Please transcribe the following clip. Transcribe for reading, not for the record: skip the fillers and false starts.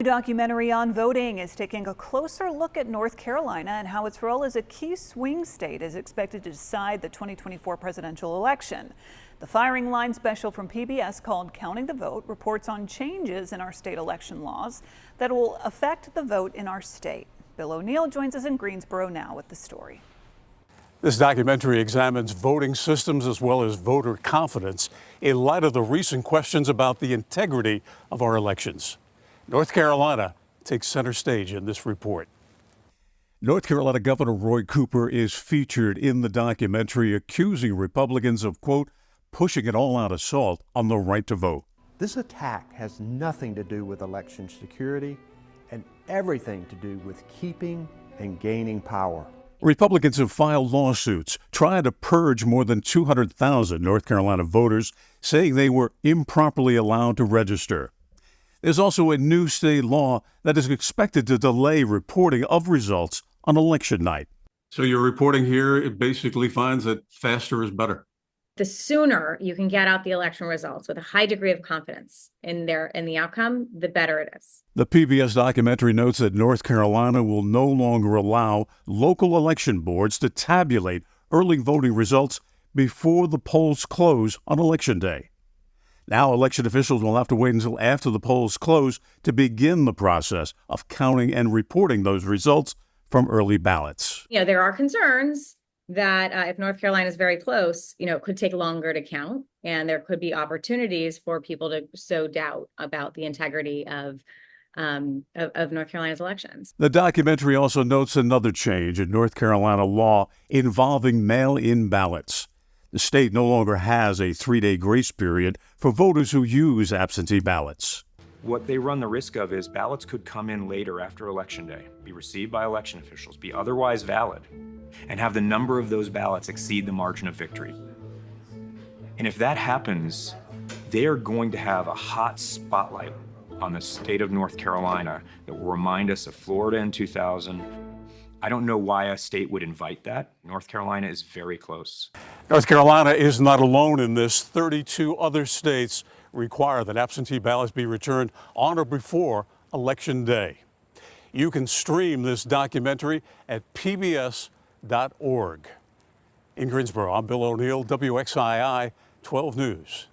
new documentary on voting is taking a closer look at North Carolina and how its role as a key swing state is expected to decide the 2024 presidential election. The Firing Line special from PBS called Counting the Vote reports on changes in our state election laws that will affect the vote in our state. Bill O'Neill joins us in Greensboro now with the story. This documentary examines voting systems as well as voter confidence in light of the recent questions about the integrity of our elections. North Carolina takes center stage in this report. North Carolina Governor Roy Cooper is featured in the documentary, accusing Republicans of, quote, pushing an all-out assault on the right to vote. This attack has nothing to do with election security and everything to do with keeping and gaining power. Republicans have filed lawsuits trying to purge more than 200,000 North Carolina voters, saying they were improperly allowed to register. There's also a new state law that is expected to delay reporting of results on election night. So your reporting here, it basically finds that faster is better. The sooner you can get out the election results with a high degree of confidence in the outcome, the better it is. The PBS documentary notes that North Carolina will no longer allow local election boards to tabulate early voting results before the polls close on Election Day. Now, election officials will have to wait until after the polls close to begin the process of counting and reporting those results from early ballots. There are concerns that if North Carolina is very close, it could take longer to count, and there could be opportunities for people to sow doubt about the integrity of North Carolina's elections. The documentary also notes another change in North Carolina law involving mail-in ballots. The state no longer has a 3-day grace period for voters who use absentee ballots. What they run the risk of is ballots could come in later after Election Day, be received by election officials, be otherwise valid, and have the number of those ballots exceed the margin of victory. And if that happens, they are going to have a hot spotlight on the state of North Carolina that will remind us of Florida in 2000. I don't know why a state would invite that. North Carolina is very close. North Carolina is not alone in this. 32 other states require that absentee ballots be returned on or before Election Day. You can stream this documentary at pbs.org. In Greensboro, I'm Bill O'Neill, WXII 12 News.